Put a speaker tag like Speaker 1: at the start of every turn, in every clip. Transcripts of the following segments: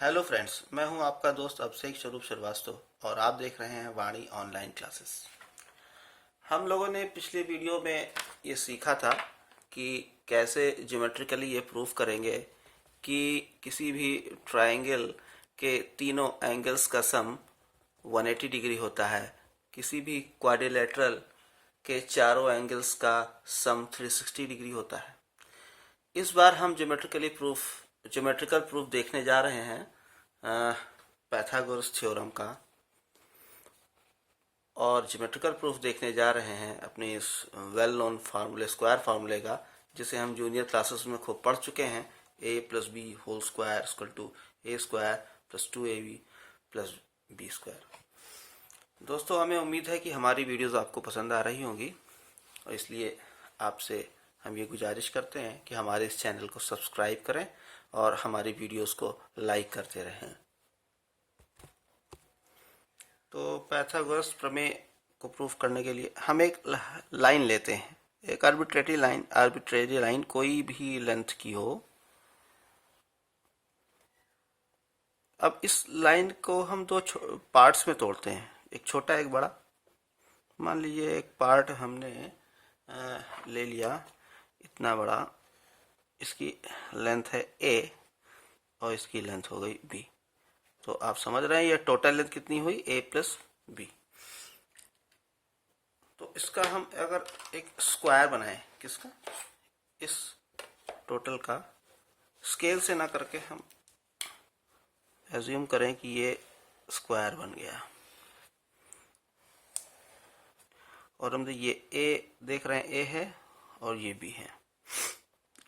Speaker 1: Hello friends, मैं हूं आपका दोस्त अभिषेक स्वरूप श्रीवास्तव और आप देख रहे हैं वाणी ऑनलाइन क्लासेस। हम लोगों ने पिछले वीडियो में ये सीखा था कि कैसे ज्योमेट्रिकली ये प्रूफ करेंगे कि किसी भी ट्रायंगल के तीनों एंगल्स का सम 180 डिग्री होता है, किसी भी क्वाड्रिलेटरल के चारों एंगल्स का सम 360 डिग्री होता है। इस बार हम ज्योमेट्रिकल प्रूफ देखने जा रहे हैं पाइथागोरस थ्योरम का, और ज्योमेट्रिकल प्रूफ देखने जा रहे हैं अपने इस वेल नोन फार्मूले स्क्वायर फार्मूले का, जिसे हम जूनियर क्लासेस में खूब पढ़ चुके हैं। a plus B whole square equal to A square plus 2ab plus B square. दोस्तों, हमें उम्मीद है कि हमारी वीडियोस आपको पसंद आ रही होंगी, और इसलिए आपसे हम ये गुजारिश करते हैं कि हमारे इस चैनल को सब्सक्राइब करें और हमारी वीडियोस को लाइक करते रहें। तो पाइथागोरस प्रमेय को प्रूफ करने के लिए हम एक लाइन लेते हैं, एक आर्बिट्रेरी लाइन कोई भी लेंथ की हो। अब इस लाइन को हम दो पार्ट्स में तोड़ते हैं, एक छोटा एक बड़ा। मान लीजिए एक पार्ट हमने ले लिया इतना बड़ा, इसकी लेंथ है a और इसकी लेंथ हो गई b। तो आप समझ रहे हैं ये टोटल लेंथ कितनी हुई, a प्लस बी। तो इसका हम अगर एक स्क्वायर बनाएं, किसका, इस टोटल का, स्केल से ना करके हम एज्यूम करें कि ये स्क्वायर बन गया, और हम ये a देख रहे हैं, a है और ये b है,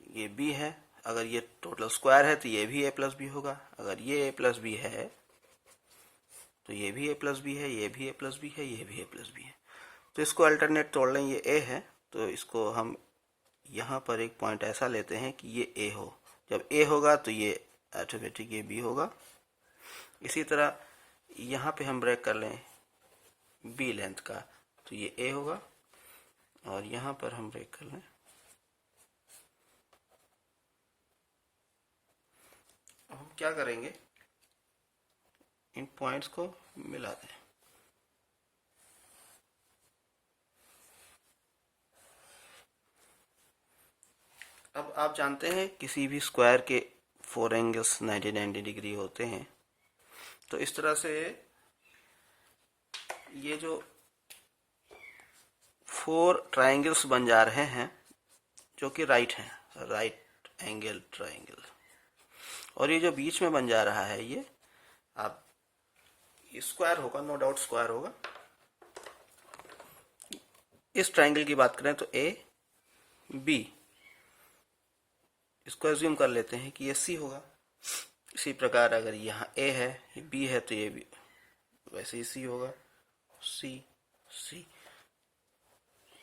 Speaker 1: ये b है। अगर ये टोटल स्क्वायर है तो ये भी a प्लस बी होगा। अगर ये a प्लस बी है तो ये भी a प्लस बी है, ये भी a प्लस बी है, ये भी a प्लस बी है। तो इसको अल्टरनेट तोड़ लें, ये a है तो इसको हम यहाँ पर एक पॉइंट ऐसा लेते हैं कि ये a हो। जब a होगा तो ये ऑटोमेटिक ये b होगा। इसी तरह यहाँ पे हम ब्रेक कर लें b लेंथ का, तो ये a होगा, और यहाँ पर हम ब्रेक कर लें। अब हम क्या करेंगे, इन पॉइंट्स को मिला दें। अब आप जानते हैं किसी भी स्क्वायर के 4 एंगल्स 90 डिग्री होते हैं। तो इस तरह से ये जो 4 ट्रायंगल्स बन जा रहे हैं जो कि राइट हैं, राइट एंगल ट्रायंगल, और ये जो बीच में बन जा रहा है ये आप स्क्वायर होगा, नो डाउट स्क्वायर होगा। इस ट्रायंगल की बात करें तो ए बी, इसको एज्यूम कर लेते हैं कि ये सी होगा। इसी प्रकार अगर यहाँ ए है, ये बी है, तो ये भी वैसे ही सी होगा। सी सी,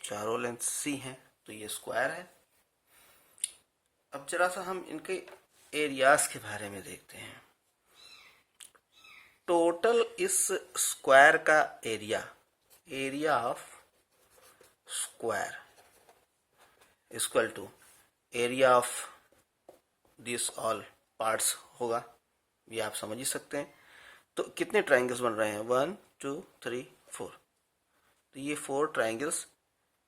Speaker 1: चारों लेंथ सी हैं तो ये स्क्वायर है। अब जरा सा हम इनके एरियाज के बारे में देखते हैं। टोटल इस स्क्वायर का area of square equal to area of this all parts होगा, ये आप समझ ही सकते हैं। तो कितने ट्रायंगल्स बन रहे हैं, 1 2 3 4। तो ये 4 ट्रायंगल्स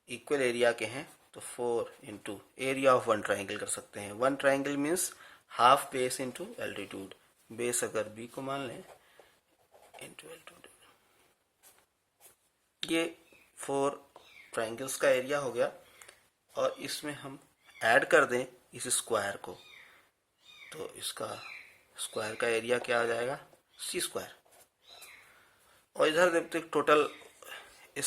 Speaker 1: इक्वल एरिया के हैं, तो 4 इंटू एरिया ऑफ 1 ट्रायंगल कर सकते हैं। 1 triangle means half base into altitude. Base अगर b को मान लें इंटू एल्टीट्यूड, ये 4 ट्रायंगल्स का एरिया हो गया। और इसमें हम ऐड कर दें इस स्क्वायर को, तो इसका स्क्वायर का एरिया क्या आ जाएगा, सी स्क्वायर। और इधर देखते टोटल इस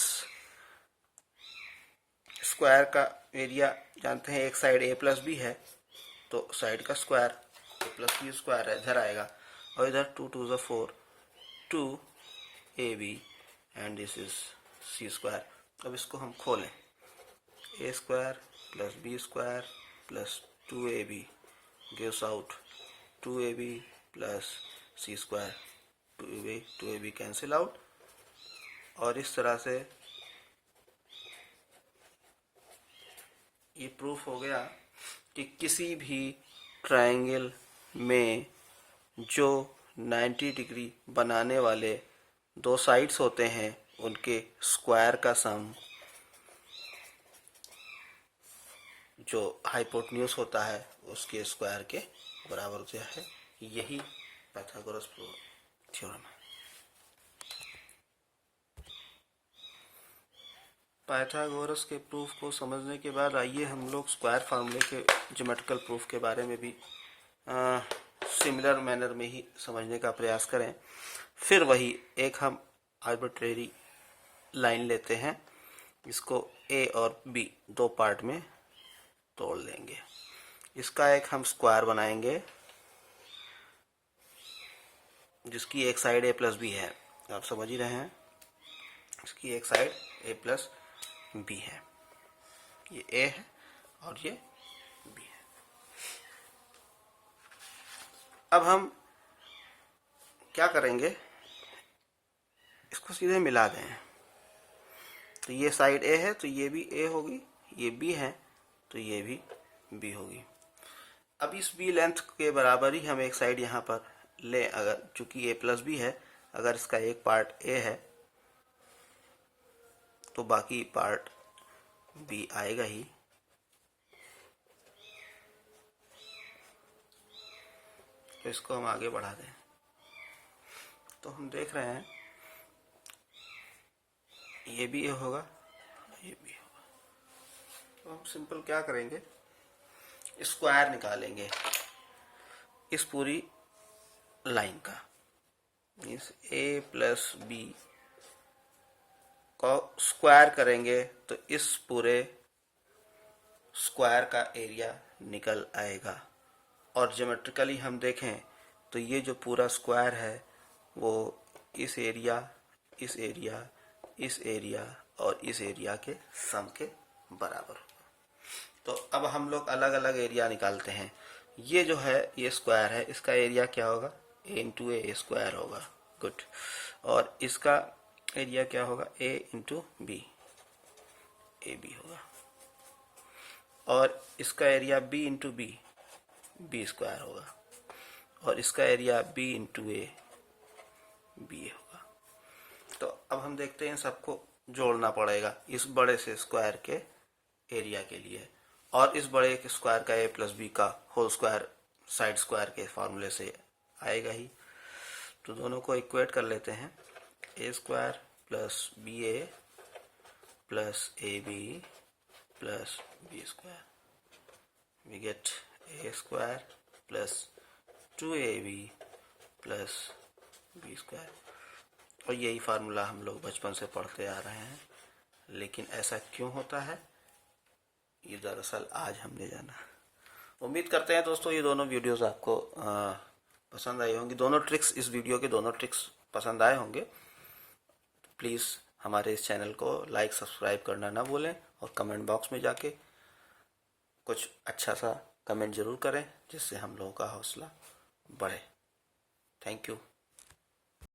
Speaker 1: स्क्वायर का एरिया जानते हैं, एक साइड a प्लस बी है तो साइड का square a plus B square इधर आएगा, और इधर 2 2 4 2ab and this is C square. अब इसको हम खोलें, a square plus B square plus 2ab gives out 2ab plus C square, 2ab cancel out. और इस तरह से ये प्रूफ हो गया कि किसी भी ट्रायंगल में जो 90 डिग्री बनाने वाले दो साइड्स होते हैं उनके स्क्वायर का सम जो हाइपोटेन्यूज होता है उसके स्क्वायर के बराबर होता है। यही पाइथागोरस थ्योरम है। पाइथागोरस के प्रूफ को समझने के बाद आइए हम लोग स्क्वायर फार्मूले के ज्योमेट्रिकल प्रूफ के बारे में भी सिमिलर मैनर में ही समझने का प्रयास करें। फिर वही एक हम आर्बिट्रेरी लाइन लेते हैं, इसको ए और बी दो पार्ट में तोड़ लेंगे। इसका एक हम स्क्वायर बनाएंगे जिसकी एक साइड ए प्लस बी है, आप समझ ही रहे हैं। इसकी एक साइड ए प्लस बी है, ये ए है और ये बी है। अब हम क्या करेंगे, इसको सीधे मिला दें। तो ये साइड ए है तो ये भी ए होगी, ये बी है तो ये भी बी होगी। अब इस बी लेंथ के बराबर ही हम एक साइड यहाँ पर ले, अगर चूंकि ए प्लस बी है, अगर इसका एक पार्ट ए है तो बाकी पार्ट बी आएगा ही। तो इसको हम आगे बढ़ा दें तो हम देख रहे हैं ये भी ए होगा, ये भी होगा। तो हम सिंपल क्या करेंगे, स्क्वायर निकालेंगे इस पूरी लाइन का। इस ए प्लस बी को स्क्वायर करेंगे तो इस पूरे स्क्वायर का एरिया निकल आएगा। और ज्योमेट्रिकली हम देखें तो ये जो पूरा स्क्वायर है वो इस एरिया, इस एरिया, इस एरिया और इस एरिया के सम के बराबर होगा। तो अब हम लोग अलग अलग एरिया निकालते हैं। ये जो है ये स्क्वायर है, इसका एरिया क्या होगा, ए इंटू ए स्क्वायर होगा। गुड। और इसका एरिया क्या होगा, A into B, A B होगा। और इसका area B into B, B square होगा। और इसका area B into A, B होगा। तो अब हम देखते हैं सबको जोड़ना पड़ेगा इस बड़े से स्क्वायर के एरिया के लिए। और इस बड़े के स्क्वायर का ए प्लस बी का होल स्क्वायर साइड स्क्वायर के फॉर्मूले से आएगा ही। तो दोनों को इक्वेट कर लेते हैं, A square plus B A plus A B plus B square, we get A square plus 2ab plus B square. और यही फार्मूला हम लोग बचपन से पढ़ते आ रहे हैं, लेकिन ऐसा क्यों होता है ये दरअसल आज हमने जाना। उम्मीद करते हैं दोस्तों ये दोनों वीडियोस आपको पसंद आई होंगी। दोनों ट्रिक्स, इस वीडियो के दोनों ट्रिक्स पसंद आए होंगे। प्लीज़ हमारे इस चैनल को लाइक सब्सक्राइब करना ना भूलें और कमेंट बॉक्स में जाके कुछ अच्छा सा कमेंट ज़रूर करें जिससे हम लोगों का हौसला बढ़े। Thank you.